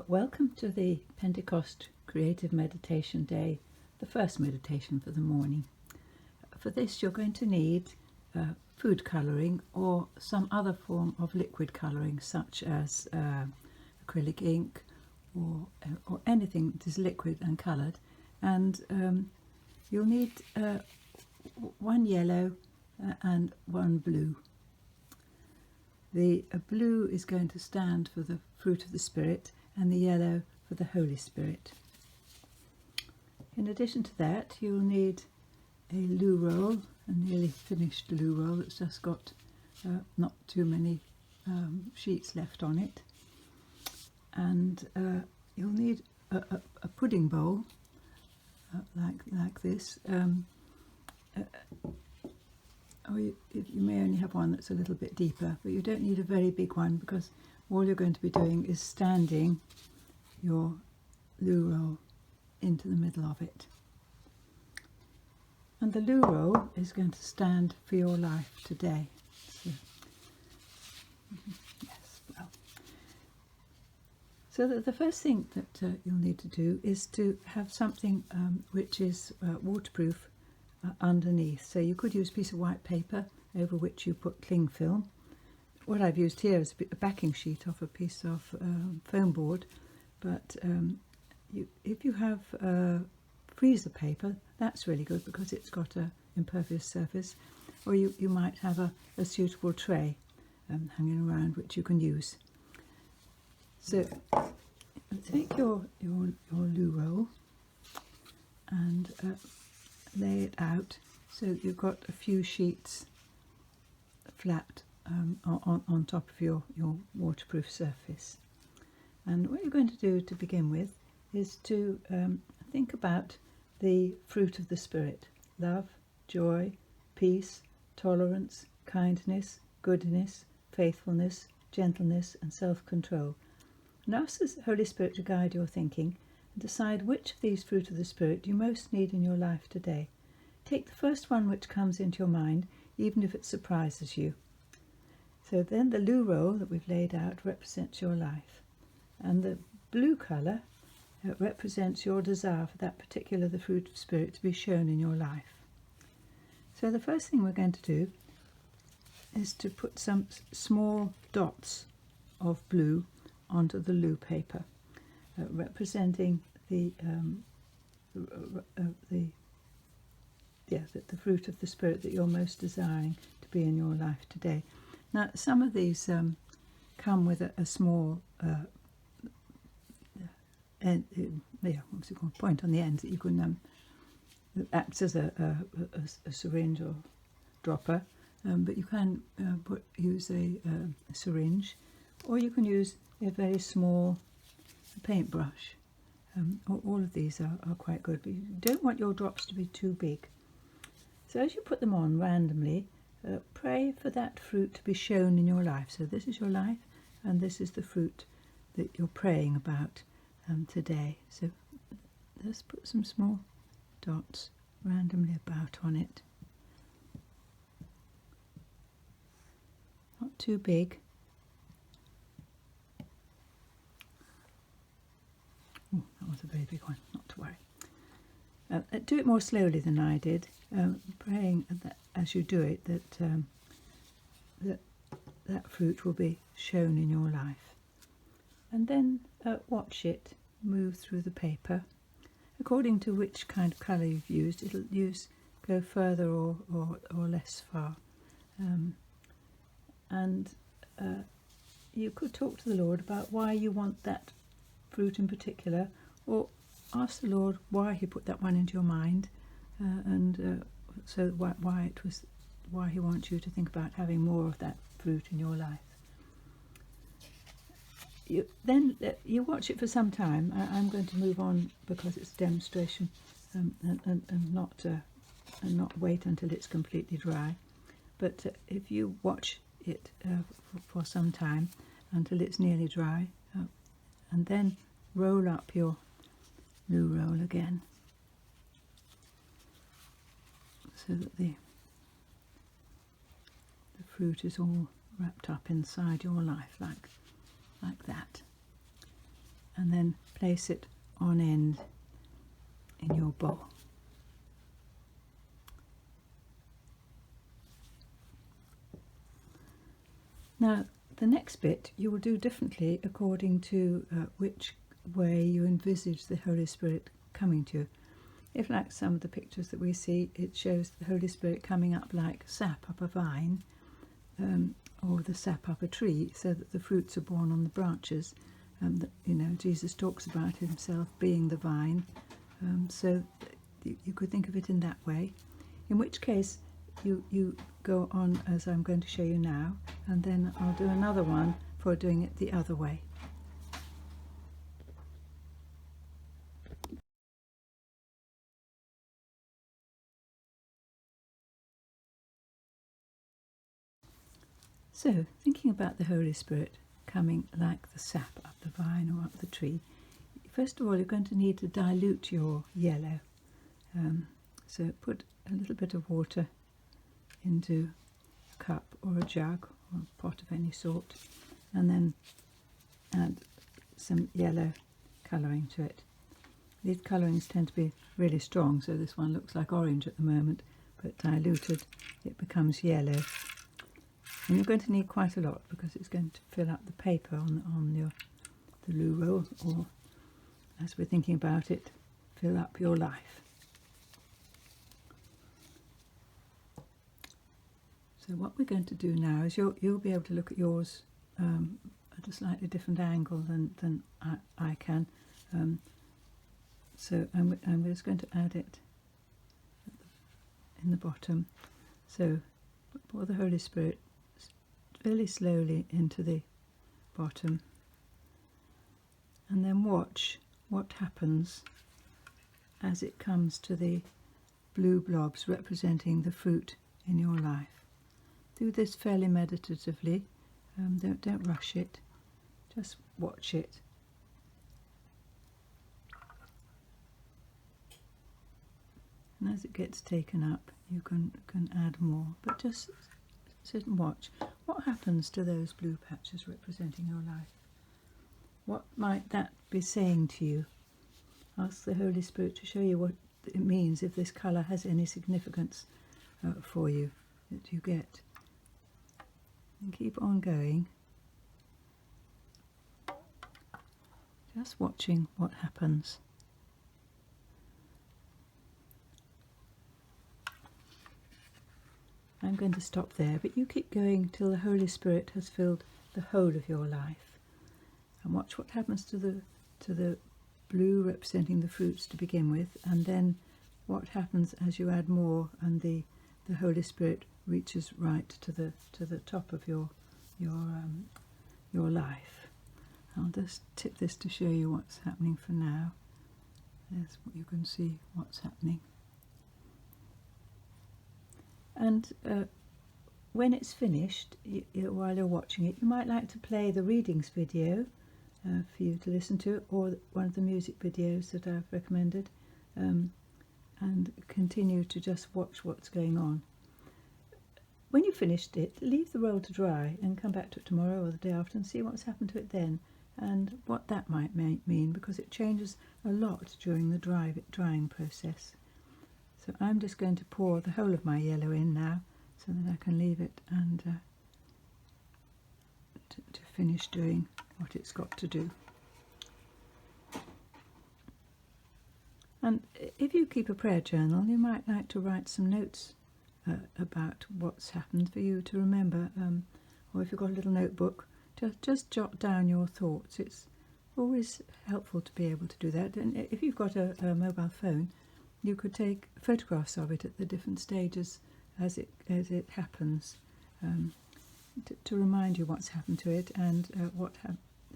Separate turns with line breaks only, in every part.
Welcome to the Pentecost Creative Meditation Day, the first meditation for the morning. For this you're going to need food colouring or some other form of liquid colouring such as acrylic ink or anything that is liquid and coloured, and you'll need one yellow and one blue. The blue is going to stand for the fruit of the Spirit and the yellow for the Holy Spirit. In addition to that, you'll need a loo roll, a nearly finished loo roll that's just got not too many sheets left on it, and you'll need a pudding bowl like this, or you may only have one that's a little bit deeper, but you don't need a very big one because all you're going to be doing is standing your loo roll into the middle of it. And the loo roll is going to stand for your life today. So the first thing that you'll need to do is to have something which is waterproof underneath. So you could use a piece of white paper over which you put cling film. What I've used here is a backing sheet off a piece of foam board, but if you have freezer paper, that's really good because it's got an impervious surface, or you might have a suitable tray hanging around which you can use. So take your loo roll and lay it out so that you've got a few sheets flat on top of your waterproof surface. And what you're going to do to begin with is to think about the fruit of the Spirit: love, joy, peace, tolerance, kindness, goodness, faithfulness, gentleness and self-control. And ask the Holy Spirit to guide your thinking and decide which of these fruit of the Spirit you most need in your life today. Take the first one which comes into your mind, even if it surprises you. So then the loo roll that we've laid out represents your life, and the blue colour represents your desire for that particular the fruit of Spirit to be shown in your life. So the first thing we're going to do is to put some small dots of blue onto the loo paper, representing the fruit of the Spirit that you're most desiring to be in your life today. Now, some of these come with a small point on the end that you can that acts as a syringe or dropper, but you can use a syringe, or you can use a very small paintbrush. All of these are quite good, but you don't want your drops to be too big. So as you put them on randomly, pray for that fruit to be shown in your life. So this is your life, and this is the fruit that you're praying about today. So let's put some small dots randomly about on it. Not too big. Oh, that was a very big one, not to worry. Do it more slowly than I did, praying that as you do it that fruit will be shown in your life. And then watch it move through the paper. According to which kind of colour you've used, it'll go further or less far. And you could talk to the Lord about why you want that fruit in particular, or ask the Lord why he put that one into your mind, so why he wants you to think about having more of that fruit in your life. You watch it for some time. I'm going to move on because it's a demonstration, and not wait until it's completely dry. But if you watch it for some time until it's nearly dry, and then roll up your loo roll again, so that the fruit is all wrapped up inside your life like that. and then place it on end in your bowl. Now, the next bit you will do differently according to which way you envisage the Holy Spirit coming to you. If, like some of the pictures that we see, it shows the Holy Spirit coming up like sap up a vine, or the sap up a tree, so that the fruits are borne on the branches. Jesus talks about himself being the vine, so you could think of it in that way. In which case, you go on as I'm going to show you now, and then I'll do another one for doing it the other way. So, thinking about the Holy Spirit coming like the sap up the vine or up the tree, first of all you're going to need to dilute your yellow. So put a little bit of water into a cup or a jug or a pot of any sort, and then add some yellow colouring to it. These colourings tend to be really strong, so this one looks like orange at the moment, but diluted it becomes yellow. And you're going to need quite a lot because it's going to fill up the paper on the loo roll, or as we're thinking about it, fill up your life. So what we're going to do now is you'll be able to look at yours at a slightly different angle than I can. So I'm just going to add it in the bottom. So pour the Holy Spirit fairly slowly into the bottom, and then watch what happens as it comes to the blue blobs representing the fruit in your life. Do this fairly meditatively, don't rush it, just watch it. And as it gets taken up, you can add more, but just sit and watch. What happens to those blue patches representing your life? What might that be saying to you? Ask the Holy Spirit to show you what it means, if this colour has any significance for you that you get. And keep on going, just watching what happens. I'm going to stop there, but you keep going till the Holy Spirit has filled the whole of your life. And watch what happens to the blue representing the fruits to begin with, and then what happens as you add more and the Holy Spirit reaches right to the top of your life. I'll just tip this to show you what's happening for now. There's what you can see what's happening. And when it's finished, while you're watching it, you might like to play the readings video for you to listen to, or one of the music videos that I've recommended, and continue to just watch what's going on. When you've finished it, leave the roll to dry and come back to it tomorrow or the day after and see what's happened to it then, and what that might mean, because it changes a lot during the drying process. So I'm just going to pour the whole of my yellow in now, so that I can leave it and to finish doing what it's got to do. And if you keep a prayer journal, you might like to write some notes about what's happened for you to remember, or if you've got a little notebook, just jot down your thoughts. It's always helpful to be able to do that. And if you've got a mobile phone, you could take photographs of it at the different stages as it happens, to remind you what's happened to it, and what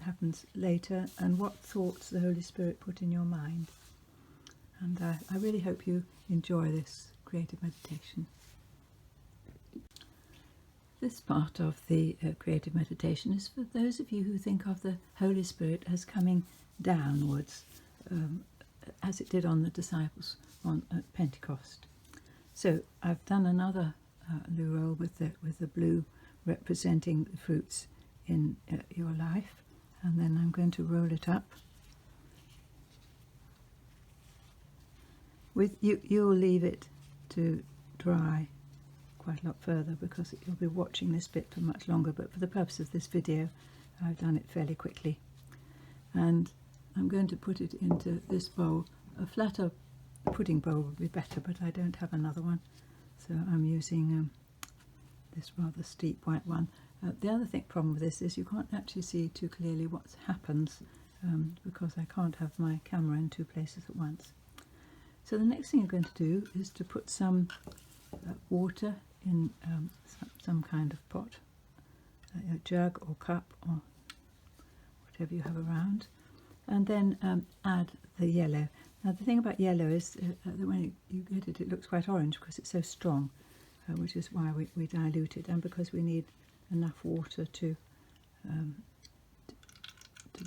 happens later, and what thoughts the Holy Spirit put in your mind. And I really hope you enjoy this creative meditation. This part of the creative meditation is for those of you who think of the Holy Spirit as coming downwards, as it did on the disciples at Pentecost. So I've done another loo roll with the blue representing the fruits in your life, and then I'm going to roll it up You'll leave it to dry quite a lot further because you'll be watching this bit for much longer, but for the purpose of this video I've done it fairly quickly. And I'm going to put it into this bowl. A flatter pudding bowl would be better, but I don't have another one, so I'm using this rather steep white one. The other problem with this is you can't actually see too clearly what happens because I can't have my camera in two places at once. So the next thing you're going to do is to put some water in some kind of pot, a jug or cup or whatever you have around, and then add the yellow. Now the thing about yellow is that when you get it, it looks quite orange because it's so strong, which is why we dilute it, and because we need enough water to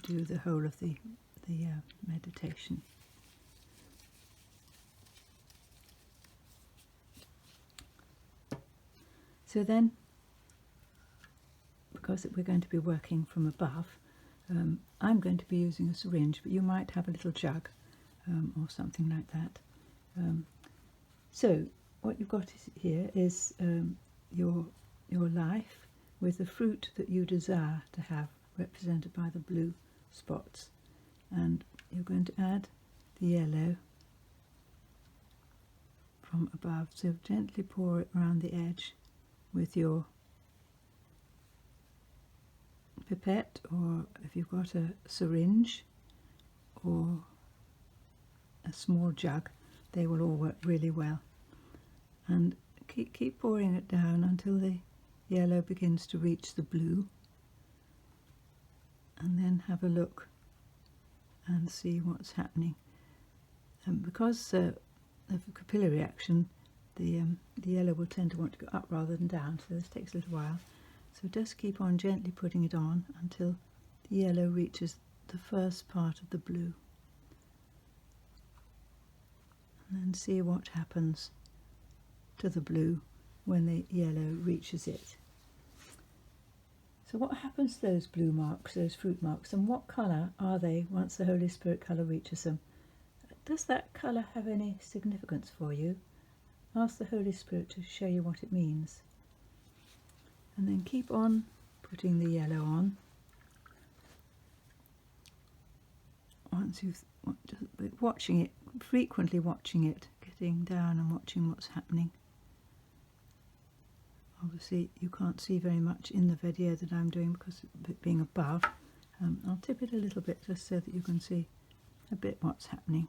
do the whole of the meditation. So then, because we're going to be working from above, I'm going to be using a syringe, but you might have a little jug or something like that. So what you've got here is your life with the fruit that you desire to have, represented by the blue spots, and you're going to add the yellow from above. So gently pour it around the edge with your pipette, or if you've got a syringe or a small jug, they will all work really well. And keep pouring it down until the yellow begins to reach the blue, and then have a look and see what's happening. And because of capillary action, the yellow will tend to want to go up rather than down, so this takes a little while. So just keep on gently putting it on until the yellow reaches the first part of the blue, and then see what happens to the blue when the yellow reaches it. So what happens to those blue marks, those fruit marks, and what colour are they once the Holy Spirit colour reaches them? Does that colour have any significance for you? Ask the Holy Spirit to show you what it means. And then keep on putting the yellow on. Once you've watching it, frequently watching it, getting down and watching what's happening. Obviously you can't see very much in the video that I'm doing because of it being above. I'll tip it a little bit just so that you can see a bit what's happening.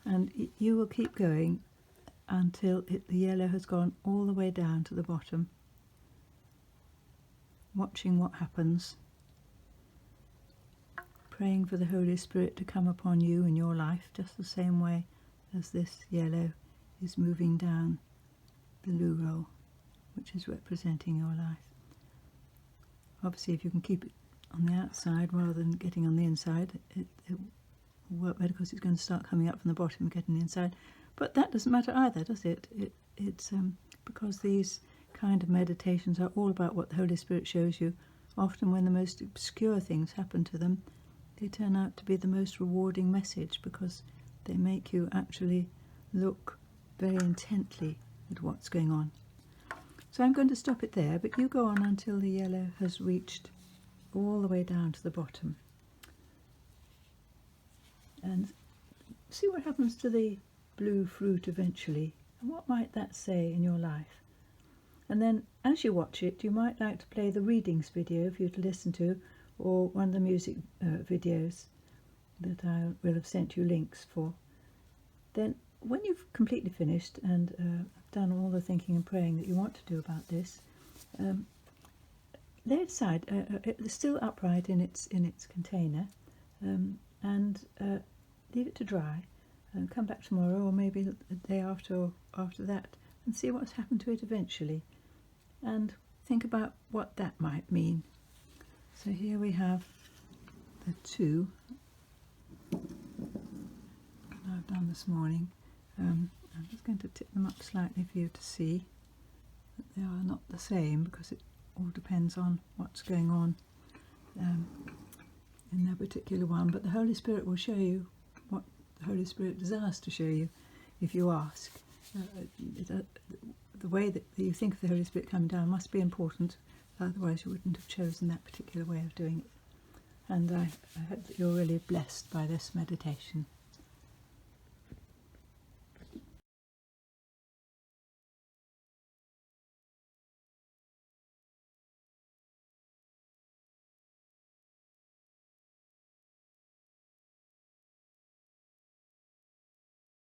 And you will keep going until the yellow has gone all the way down to the bottom, watching what happens, praying for the Holy Spirit to come upon you in your life just the same way as this yellow is moving down the loo roll, which is representing your life. Obviously if you can keep it on the outside rather than getting on the inside, it will work better because it's going to start coming up from the bottom and getting the inside. But that doesn't matter either, does it? It's because these kind of meditations are all about what the Holy Spirit shows you. Often when the most obscure things happen to them, they turn out to be the most rewarding message because they make you actually look very intently at what's going on. So I'm going to stop it there, but you go on until the yellow has reached all the way down to the bottom. And see what happens to the blue fruit eventually, and what might that say in your life. And then as you watch it, you might like to play the readings video for you to listen to, or one of the music videos that I will have sent you links for. Then when you've completely finished and done all the thinking and praying that you want to do about this, lay it aside. It's still upright in its container, and leave it to dry, and come back tomorrow or maybe the day after or after that and see what's happened to it eventually, and think about what that might mean. So here we have the two that I've done this morning. I'm just going to tip them up slightly for you to see that they are not the same, because it all depends on what's going on in in that particular one, but the Holy Spirit will show you what the Holy Spirit desires to show you if you ask. The way that you think of the Holy Spirit coming down must be important, otherwise you wouldn't have chosen that particular way of doing it. And I hope that you're really blessed by this meditation.